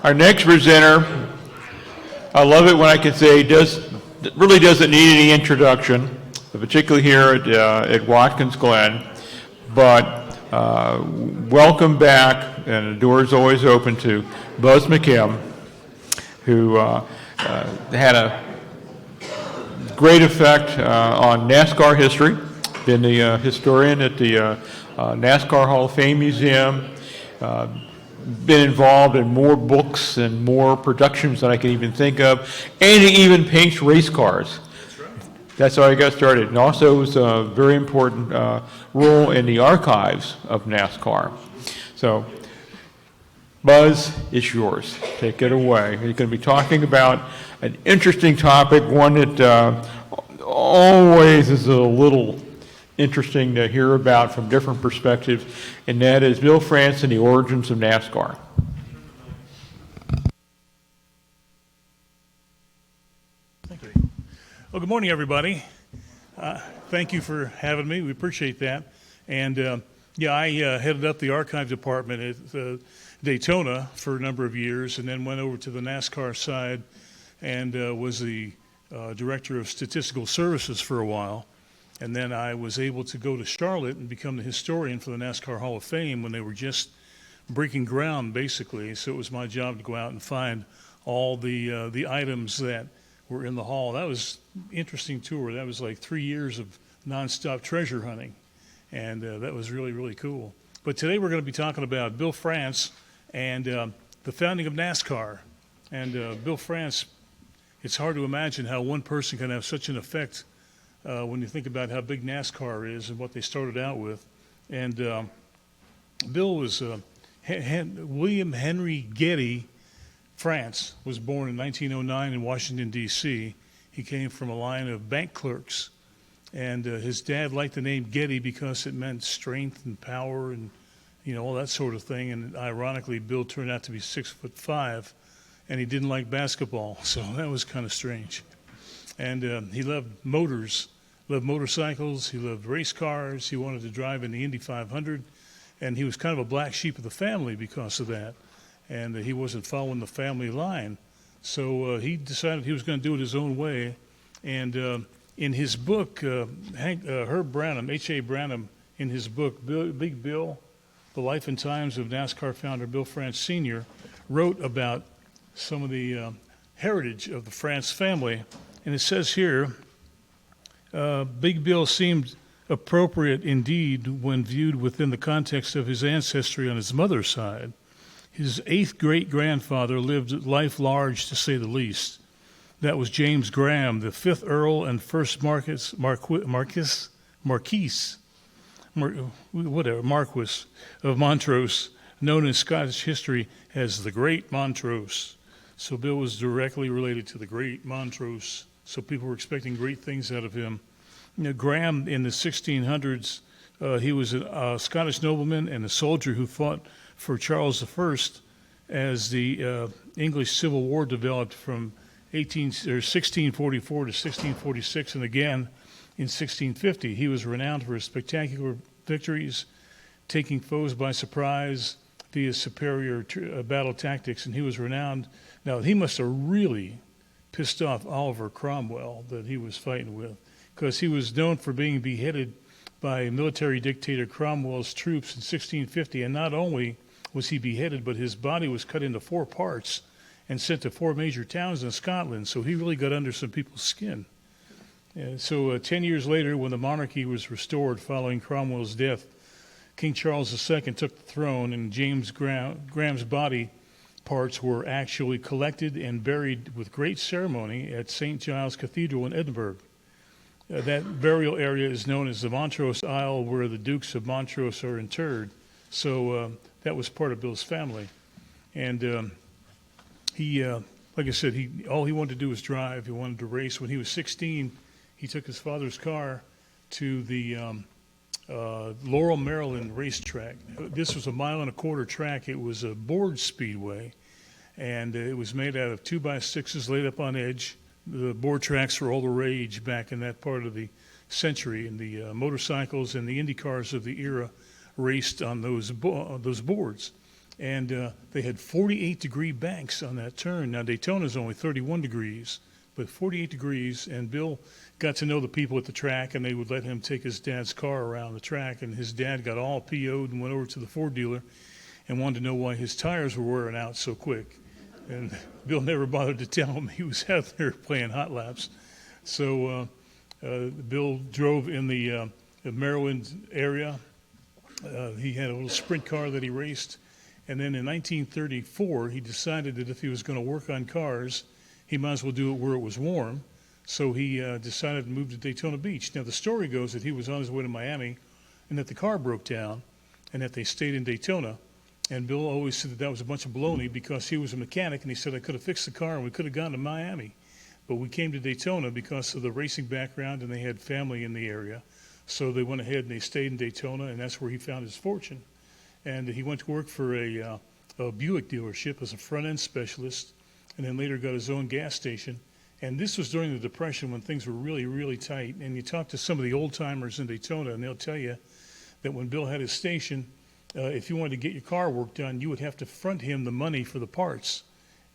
Our next presenter, I love it when I can say really doesn't need any introduction, particularly here at Watkins Glen, but welcome back, and the door is always open to Buz McKim, who had a great effect on NASCAR history, been the historian at the NASCAR Hall of Fame Museum, been involved in more books and more productions than I can even think of, and he even paints race cars. That's right. That's how I got started. And also was a very important role in the archives of NASCAR. So, Buz, it's yours. Take it away. You're going to be talking about an interesting topic, one that always is a little interesting to hear about from different perspectives, and that is Bill France and the origins of NASCAR. Thank you. Well, good morning, everybody. Thank you for having me. We appreciate that. And I headed up the archive department at Daytona for a number of years, and then went over to the NASCAR side and was the director of statistical services for a while. And then I was able to go to Charlotte and become the historian for the NASCAR Hall of Fame when they were just breaking ground, basically. So it was my job to go out and find all the items that were in the hall. That was an interesting tour. That was like 3 years of nonstop treasure hunting, and that was really, really cool. But today we're going to be talking about Bill France and the founding of NASCAR. And Bill France, it's hard to imagine how one person can have such an effect when you think about how big NASCAR is and what they started out with. And Bill was William Henry Getty France, was born in 1909 in Washington, D.C. He came from a line of bank clerks. And his dad liked the name Getty because it meant strength and power and, all that sort of thing. And ironically, Bill turned out to be 6'5", and he didn't like basketball. So that was kind of strange. And he loved motors, loved motorcycles, he loved race cars, he wanted to drive in the Indy 500, and he was kind of a black sheep of the family because of that, and he wasn't following the family line. So he decided he was going to do it his own way, and in his book, Herb Branham, H.A. Branham, in his book, Big Bill, The Life and Times of NASCAR founder Bill France Sr., wrote about some of the heritage of the France family. And it says here, Big Bill seemed appropriate indeed when viewed within the context of his ancestry on his mother's side. His 8th great-grandfather lived life large, to say the least. That was James Graham, the 5th Earl and 1st Marquis of Montrose, known in Scottish history as the Great Montrose. So Bill was directly related to the Great Montrose. So people were expecting great things out of him. Graham, in the 1600s, he was a Scottish nobleman and a soldier who fought for Charles I as the English Civil War developed from 1644 to 1646, and again in 1650. He was renowned for his spectacular victories, taking foes by surprise via superior battle tactics, and he was renowned. Now, he must have really pissed off Oliver Cromwell that he was fighting with, because he was known for being beheaded by military dictator Cromwell's troops in 1650, and not only was he beheaded, but his body was cut into 4 parts and sent to 4 major towns in Scotland, so he really got under some people's skin. And so 10 years later, when the monarchy was restored following Cromwell's death, King Charles II took the throne, and James Graham's body parts were actually collected and buried with great ceremony at St. Giles Cathedral in Edinburgh. That burial area is known as the Montrose Isle, where the Dukes of Montrose are interred. So that was part of Bill's family. And he, like I said, all he wanted to do was drive. He wanted to race. When he was 16, he took his father's car to the Laurel, Maryland racetrack. This was a 1.25 mile track. It was a board speedway, and it was made out of 2x6s laid up on edge. The board tracks were all the rage back in that part of the century, and the motorcycles and the Indy cars of the era raced on those boards. And they had 48-degree banks on that turn. Now, Daytona's only 31 degrees, but 48 degrees, and Bill got to know the people at the track, and they would let him take his dad's car around the track, and his dad got all PO'd and went over to the Ford dealer and wanted to know why his tires were wearing out so quick. And Bill never bothered to tell him. He was out there playing hot laps. So Bill drove in the Maryland area. He had a little sprint car that he raced. And then in 1934, he decided that if he was going to work on cars, he might as well do it where it was warm. So he decided to move to Daytona Beach. Now, the story goes that he was on his way to Miami and that the car broke down and that they stayed in Daytona. And Bill always said that that was a bunch of baloney because he was a mechanic, and he said, I could have fixed the car and we could have gone to Miami. But we came to Daytona because of the racing background, and they had family in the area. So they went ahead and they stayed in Daytona, and that's where he found his fortune. And he went to work for a Buick dealership as a front-end specialist, and then later got his own gas station. And this was during the Depression when things were really, really tight. And you talk to some of the old-timers in Daytona, and they'll tell you that when Bill had his station, if you wanted to get your car work done, you would have to front him the money for the parts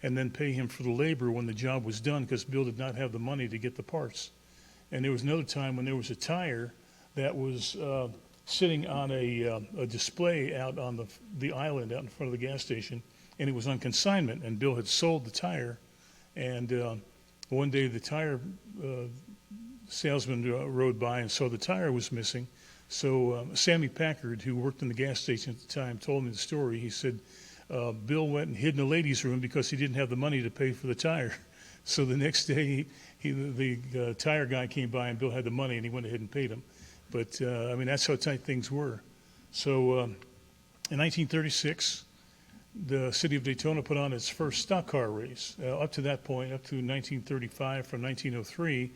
and then pay him for the labor when the job was done, because Bill did not have the money to get the parts. And there was another time when there was a tire that was sitting on a display out on the island out in front of the gas station, and it was on consignment, and Bill had sold the tire. And one day the tire salesman rode by and saw the tire was missing. So Sammy Packard, who worked in the gas station at the time, told me the story. He said Bill went and hid in the ladies' room because he didn't have the money to pay for the tire. So the next day, the tire guy came by, and Bill had the money, and he went ahead and paid him. But, I mean, that's how tight things were. So in 1936, the city of Daytona put on its first stock car race. Up to that point, up to 1935, from 1903,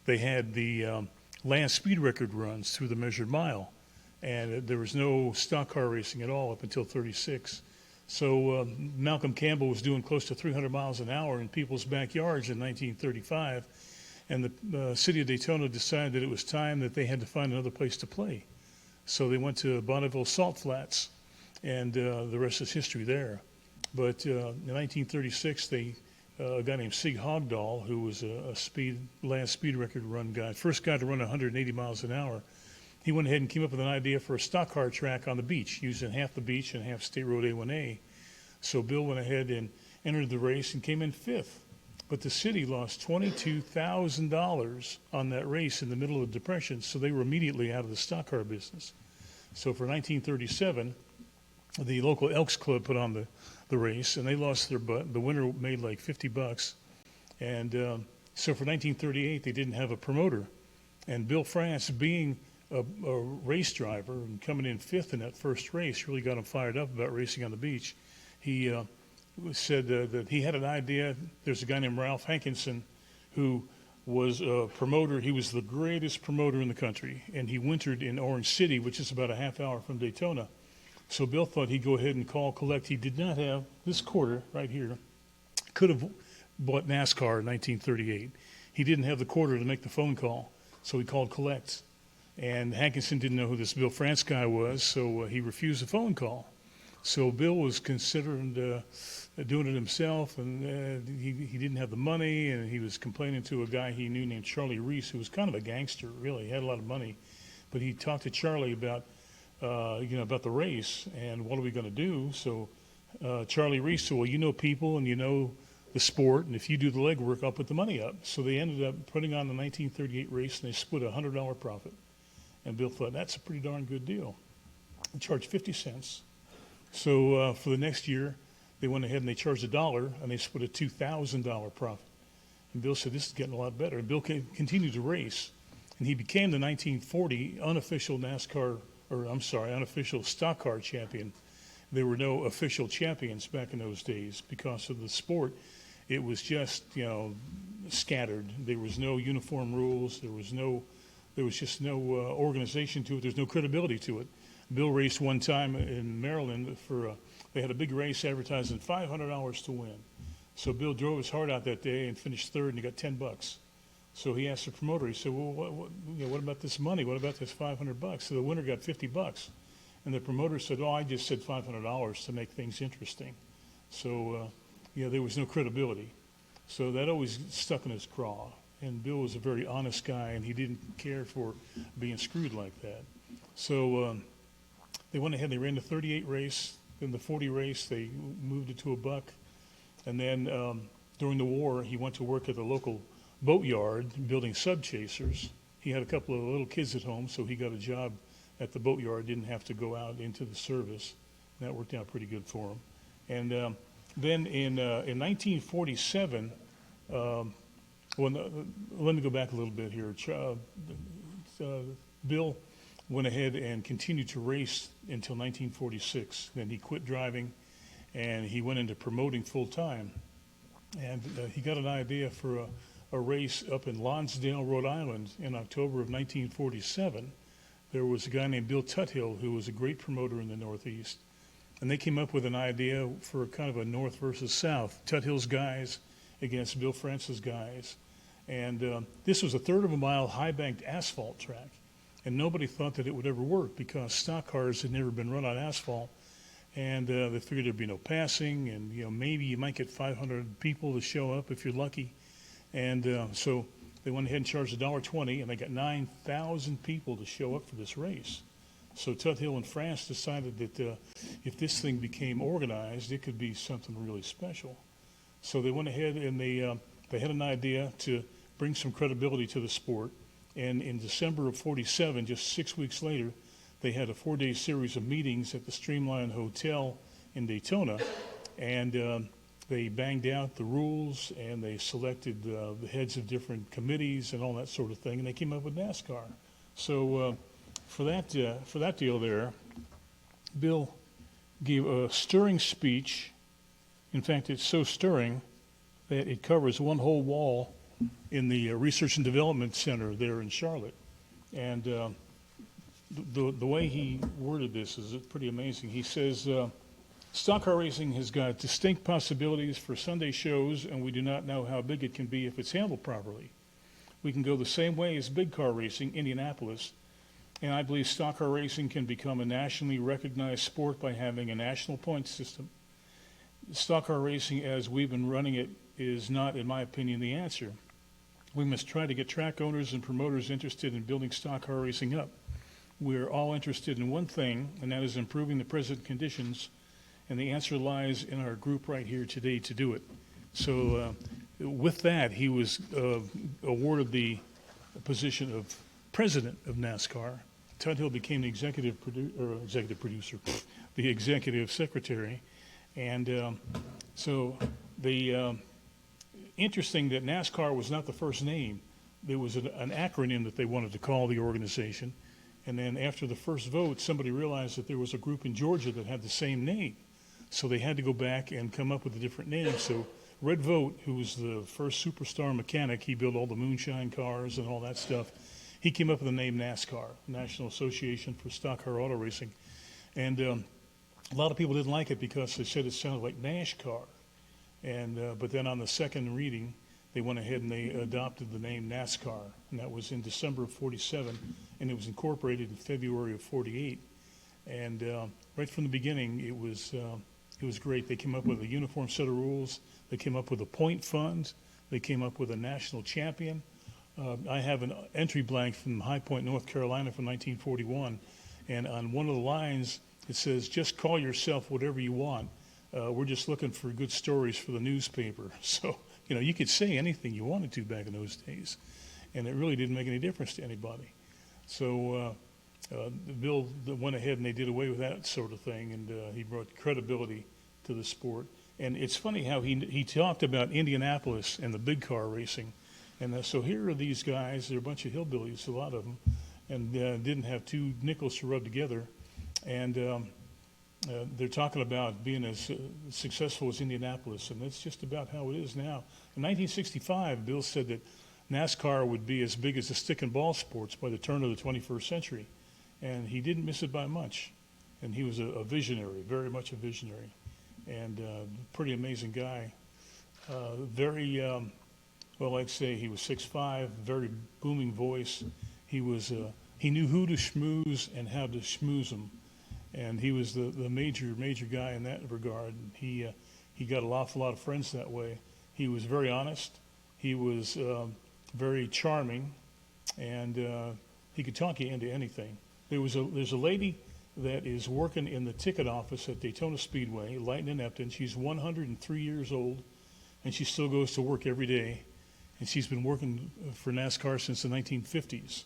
they had the land speed record runs through the measured mile. And there was no stock car racing at all up until 36. So Malcolm Campbell was doing close to 300 miles an hour in people's backyards in 1935. And the city of Daytona decided that it was time that they had to find another place to play. So they went to Bonneville Salt Flats, and the rest is history there. But in 1936, a guy named Sig Hogdahl, who was a land speed record run guy, first guy to run 180 miles an hour, he went ahead and came up with an idea for a stock car track on the beach, using half the beach and half State Road A1A. So Bill went ahead and entered the race and came in fifth. But the city lost $22,000 on that race in the middle of the Depression, so they were immediately out of the stock car business. So for 1937, the local Elks Club put on the race, and they lost their butt. The winner made like $50. And so for 1938, they didn't have a promoter. And Bill France, being a race driver and coming in fifth in that first race, really got him fired up about racing on the beach. He said that he had an idea. There's a guy named Ralph Hankinson who was a promoter. He was the greatest promoter in the country, and he wintered in Orange City, which is about a half hour from Daytona. So Bill thought he'd go ahead and collect. He did not have this quarter right here. Could have bought NASCAR in 1938. He didn't have the quarter to make the phone call, so he called collect. And Hankinson didn't know who this Bill France guy was, so he refused the phone call. So Bill was considering doing it himself, and he didn't have the money, and he was complaining to a guy he knew named Charlie Reese, who was kind of a gangster, really. He had a lot of money. But he talked to Charlie about the race, and what are we going to do? So Charlie Reese said, well, you know people, and you know the sport, and if you do the legwork, I'll put the money up. So they ended up putting on the 1938 race, and they split a $100 profit. And Bill thought, that's a pretty darn good deal. They charged 50 cents. So for the next year, they went ahead and they charged $1, and they split a $2,000 profit. And Bill said, this is getting a lot better. And Bill continued to race, and he became the 1940 unofficial unofficial stock car champion. There were no official champions back in those days because of the sport. It was just, scattered. There was no uniform rules. There was just no organization to it. There's no credibility to it. Bill raced one time in Maryland they had a big race advertising $500 to win. So Bill drove his heart out that day and finished third, and he got $10. So he asked the promoter, he said, well, what about this money? What about this $500? So the winner got $50. And the promoter said, "Oh, I just said $500 to make things interesting." So, there was no credibility. So that always stuck in his craw. And Bill was a very honest guy, and he didn't care for being screwed like that. So they went ahead and they ran the 38 race. Then the 40 race, they moved it to a buck. And then during the war, he went to work at the local boatyard building sub chasers. He had a couple of little kids at home, so he got a job at the boatyard, didn't have to go out into the service. That worked out pretty good for him. And then in 1947, let me go back a little bit here. Bill went ahead and continued to race until 1946. Then he quit driving, and he went into promoting full time. And he got an idea for a race up in Lonsdale, Rhode Island in October of 1947. There was a guy named Bill Tuthill who was a great promoter in the Northeast. And they came up with an idea for kind of a North versus South. Tuthill's guys against Bill France's guys. And this was a third of a mile high-banked asphalt track. And nobody thought that it would ever work because stock cars had never been run on asphalt. And they figured there'd be no passing, and maybe you might get 500 people to show up if you're lucky. And so they went ahead and charged $1.20, and they got 9,000 people to show up for this race. So Tuthill and France decided that if this thing became organized, it could be something really special. So they went ahead and they had an idea to bring some credibility to the sport. And in December of 47, just 6 weeks later, they had a 4-day series of meetings at the Streamline Hotel in Daytona. And they banged out the rules, and they selected the heads of different committees and all that sort of thing. And they came up with NASCAR. So for that deal there, Bill gave a stirring speech. In fact, it's so stirring that it covers one whole wall in the Research and Development Center there in Charlotte. And the way he worded this is pretty amazing. He says, stock car racing has got distinct possibilities for Sunday shows, and we do not know how big it can be if it's handled properly. We can go the same way as big car racing, Indianapolis, and I believe stock car racing can become a nationally recognized sport by having a national point system. Stock car racing, as we've been running it, is not, in my opinion, the answer. We must try to get track owners and promoters interested in building stock car racing up. We're all interested in one thing, and that is improving the present conditions, and the answer lies in our group right here today to do it. So with that, he was awarded the position of president of NASCAR. Tuthill became the executive producer, the executive secretary. And so the interesting that NASCAR was not the first name. There was an acronym that they wanted to call the organization. And then after the first vote, somebody realized that there was a group in Georgia that had the same name. So they had to go back and come up with a different name. So Red Vogt, who was the first superstar mechanic, he built all the moonshine cars and all that stuff. He came up with the name NASCAR, National Association for Stock Car Auto Racing. And a lot of people didn't like it because they said it sounded like NASCAR. And but then on the second reading, they went ahead and they adopted the name NASCAR, and that was in December of 47, and it was incorporated in February of 48. And right from the beginning, it was great. They came up with a uniform set of rules. They came up with a point fund. They came up with a national champion. I have an entry blank from High Point, North Carolina from 1941, and on one of the lines it says, "Just call yourself whatever you want. We're just looking for good stories for the newspaper." So, you could say anything you wanted to back in those days, and it really didn't make any difference to anybody. So Bill went ahead and they did away with that sort of thing, and he brought credibility to the sport. And it's funny how he talked about Indianapolis and the big car racing. And so here are these guys, they're a bunch of hillbillies, a lot of them, and didn't have two nickels to rub together. And they're talking about being as successful as Indianapolis, and that's just about how it is now. In 1965, Bill said that NASCAR would be as big as the stick and ball sports by the turn of the 21st century, and he didn't miss it by much. And he was a visionary, very much a visionary, and pretty amazing guy. Very, well, I'd say he was 6'5", very booming voice. He knew who to schmooze and how to schmooze him. And he was the major guy in that regard. And he got an awful lot of friends that way. He was very honest. He was very charming, and he could talk you into anything. There's a lady that is working in the ticket office at Daytona Speedway, Lightning Epton. She's 103 years old, and she still goes to work every day. And she's been working for NASCAR since the 1950s.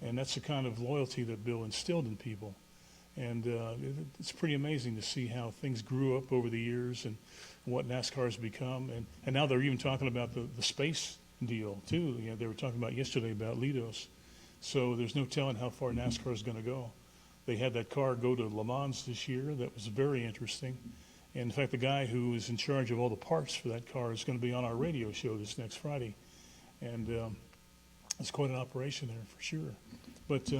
And that's the kind of loyalty that Bill instilled in people. And it's pretty amazing to see how things grew up over the years and what NASCAR has become. And now they're even talking about the space deal, too. You know, they were talking about yesterday about Lidos. So there's no telling how far NASCAR is going to go. They had that car go to Le Mans this year. That was very interesting. And in fact, the guy who is in charge of all the parts for that car is going to be on our radio show this next Friday. And it's quite an operation there for sure. But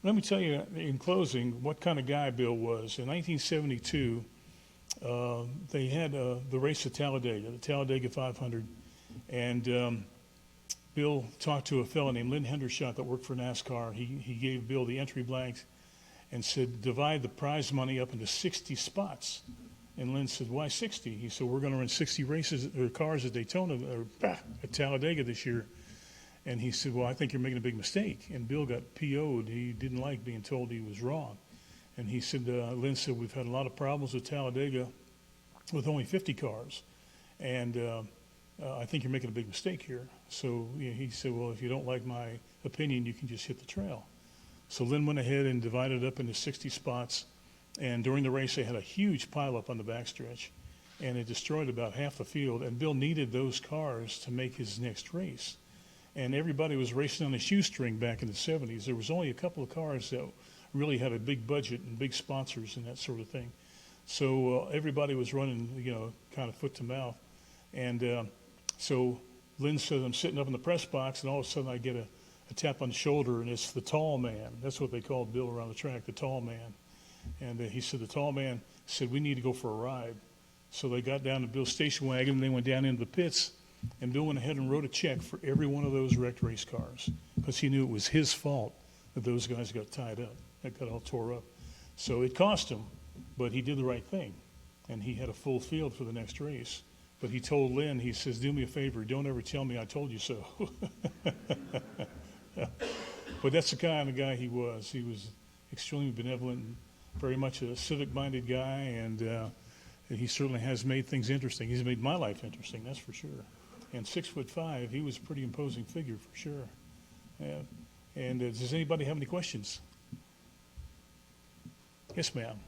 let me tell you in closing what kind of guy Bill was. In 1972, they had the race at Talladega, the Talladega 500. And Bill talked to a fellow named Lynn Hendershot that worked for NASCAR. He gave Bill the entry blanks and said, divide the prize money up into 60 spots. And Lynn said, why 60? He said, we're going to run 60 races or cars at Daytona or at Talladega this year. And he said, well, I think you're making a big mistake. And Bill got PO'd. He didn't like being told he was wrong. And he said, Lynn said, we've had a lot of problems with Talladega with only 50 cars. And I think you're making a big mistake here. So he said, well, if you don't like my opinion, you can just hit the trail. So Lynn went ahead and divided up into 60 spots. And during the race, they had a huge pileup on the backstretch. And it destroyed about half the field. And Bill needed those cars to make his next race. And everybody was racing on a shoestring back in the 70s. There was only a couple of cars that really had a big budget and big sponsors and that sort of thing. So everybody was running, kind of foot to mouth. And so Lynn said, I'm sitting up in the press box, and all of a sudden I get a tap on the shoulder, and it's the tall man. That's what they called Bill around the track, the tall man. And he said, the tall man said, we need to go for a ride. So they got down to Bill's station wagon, and they went down into the pits, and Bill went ahead and wrote a check for every one of those wrecked race cars because he knew it was his fault that those guys got tied up, that got all tore up. So it cost him, but he did the right thing, and he had a full field for the next race. But he told Lynn, he says, do me a favor, don't ever tell me I told you so. But that's the kind of guy he was. He was extremely benevolent and very much a civic-minded guy, and he certainly has made things interesting. He's made my life interesting, that's for sure. And 6'5", he was a pretty imposing figure for sure. And does anybody have any questions? Yes, ma'am.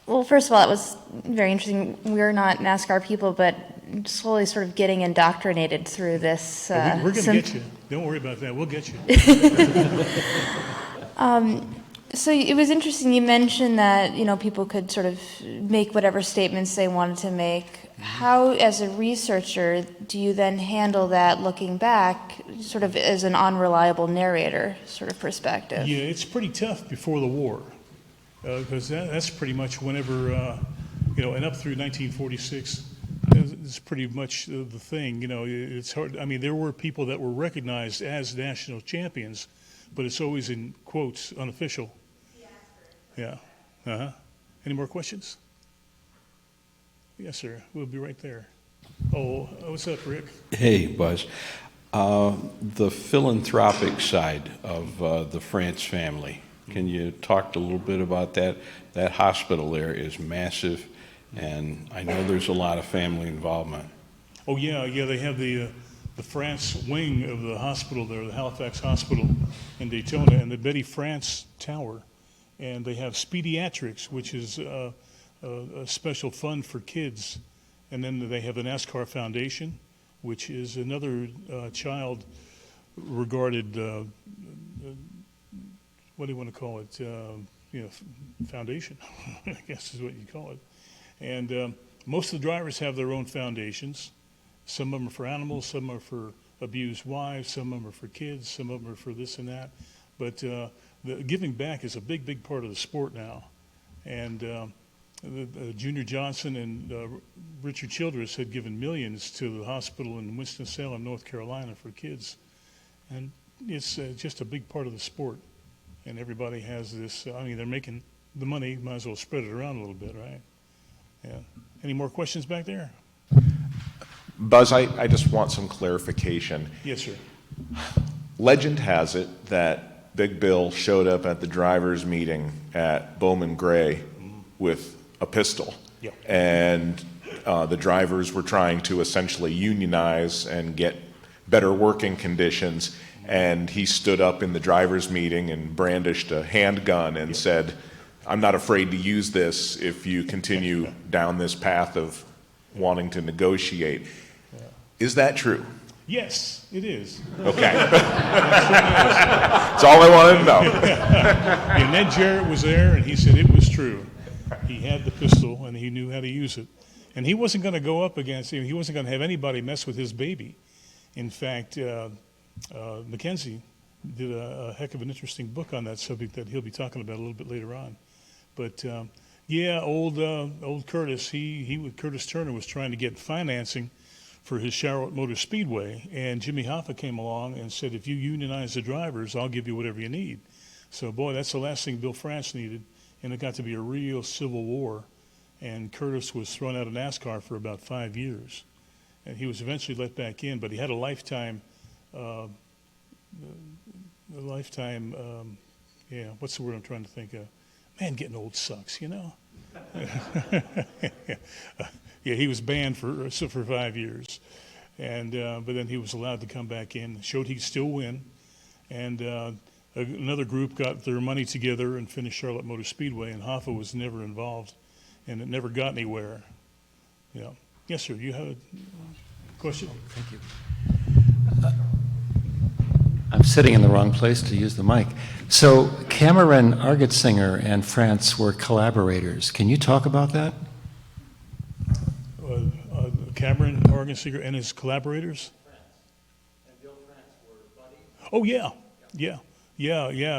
Well, first of all, it was very interesting. We're not NASCAR people, but slowly sort of getting indoctrinated through this. We're going to get you. Don't worry about that. We'll get you. So it was interesting. You mentioned that, people could sort of make whatever statements they wanted to make. How, as a researcher, do you then handle that looking back, sort of as an unreliable narrator sort of perspective? Yeah, it's pretty tough before the war. Because that's pretty much whenever, and up through 1946, it's pretty much the thing. It's hard. I mean, there were people that were recognized as national champions, but it's always in quotes, unofficial. Yeah. Any more questions? Yes, sir. We'll be right there. Oh, what's up, Rick? Hey, Buzz. The philanthropic side of the France family. Can you talk a little bit about that? That hospital there is massive, and I know there's a lot of family involvement. Oh, yeah, they have the France wing of the hospital there, the Halifax Hospital in Daytona, and the Betty France Tower. And they have Speediatrics, which is a special fund for kids. And then they have the NASCAR Foundation, which is another child-regarded what do you want to call it? Foundation, I guess is what you call it. And most of the drivers have their own foundations. Some of them are for animals, some are for abused wives, some of them are for kids, some of them are for this and that. But the giving back is a big part of the sport now. And Junior Johnson and Richard Childress had given millions to the hospital in Winston-Salem, North Carolina for kids. And it's just a big part of the sport. And everybody has this, I mean, they're making the money, might as well spread it around a little bit, right? Yeah. Any more questions back there? Buzz, I just want some clarification. Yes, sir. Legend has it that Big Bill showed up at the drivers' meeting at Bowman Gray with a pistol. Yeah. And the drivers were trying to essentially unionize and get better working conditions. And he stood up in the drivers' meeting and brandished a handgun and said, "I'm not afraid to use this if you continue down this path of wanting to negotiate." Is that true? Yes, it is. Okay. That's all I wanted to know. And Ned Jarrett was there, and he said it was true. He had the pistol, and he knew how to use it. And he wasn't going to go up against him. He wasn't going to have anybody mess with his baby. In fact, Mackenzie did a heck of an interesting book on that subject that he'll be talking about a little bit later on. But yeah, old Curtis, Curtis Turner was trying to get financing for his Charlotte Motor Speedway, and Jimmy Hoffa came along and said, "If you unionize the drivers, I'll give you whatever you need." So boy, that's the last thing Bill France needed, and it got to be a real civil war. And Curtis was thrown out of NASCAR for about 5 years, and he was eventually let back in, but he had a lifetime. Yeah, what's the word I'm trying to think of? Man, getting old sucks, you know? Yeah, he was banned for 5 years. And but then he was allowed to come back in, showed he could still win. And another group got their money together and finished Charlotte Motor Speedway, and Hoffa was never involved, and it never got anywhere. Yeah. Yes, sir, you have a question? Thank you. I'm sitting in the wrong place to use the mic. So Cameron Argetsinger and France were collaborators. Can you talk about that? Cameron Argetsinger and his collaborators? And Bill France were buddies? Oh, yeah.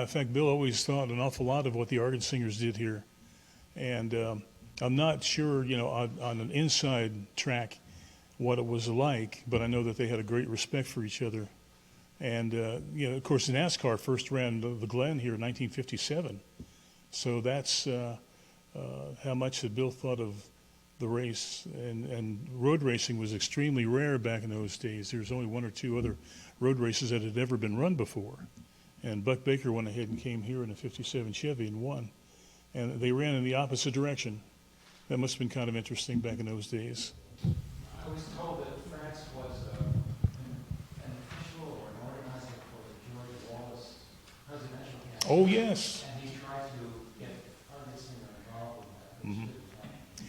In fact, Bill always thought an awful lot of what the Argetsingers did here. And I'm not sure, on an inside track what it was like, but I know that they had a great respect for each other. And, of course, NASCAR first ran the Glen here in 1957. So that's how much that Bill thought of the race. And road racing was extremely rare back in those days. There was only one or two other road races that had ever been run before. And Buck Baker went ahead and came here in a 57 Chevy and won. And they ran in the opposite direction. That must have been kind of interesting back in those days. I was told that France was an official or an organizer for the George Wallace presidential campaign. Oh, yes. And he tried to get Argetsinger involved with that. Mm-hmm.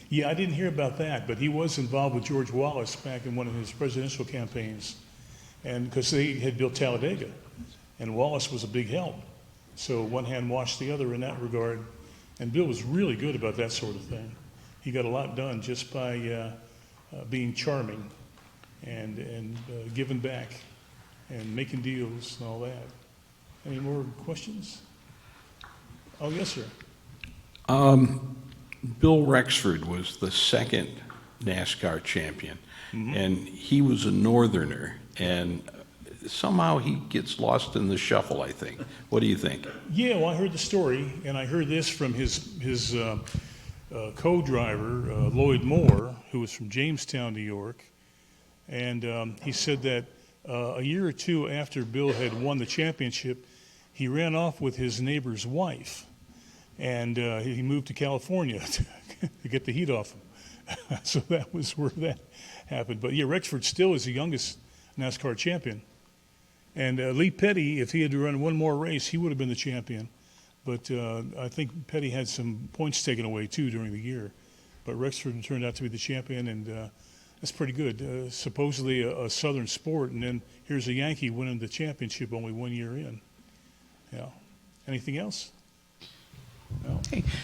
Yeah, I didn't hear about that, but he was involved with George Wallace back in one of his presidential campaigns, and because they had built Talladega, and Wallace was a big help. So one hand washed the other in that regard, and Bill was really good about that sort of thing. He got a lot done just by being charming and giving back and making deals and all that. Any more questions? Oh, yes, sir. Bill Rexford was the second NASCAR champion, and he was a northerner, and somehow he gets lost in the shuffle, I think. What do you think? Yeah, well, I heard the story, and I heard this from his co-driver, Lloyd Moore, who was from Jamestown, New York, and he said that a year or two after Bill had won the championship, he ran off with his neighbor's wife. And he moved to California to get the heat off him. So that was where that happened. But yeah, Rexford still is the youngest NASCAR champion. And Lee Petty, if he had to run one more race, he would have been the champion. But I think Petty had some points taken away too during the year. But Rexford turned out to be the champion, and that's pretty good. Supposedly a Southern sport, and then here's a Yankee winning the championship only 1 year in. Yeah. Anything else? No.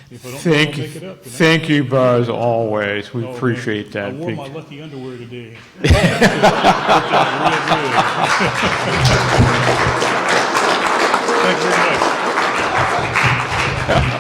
If I don't, Thank I'll you, make it up, thank you, Buzz, always. We Oh, appreciate that. I wore my lucky underwear today. Thank you very much.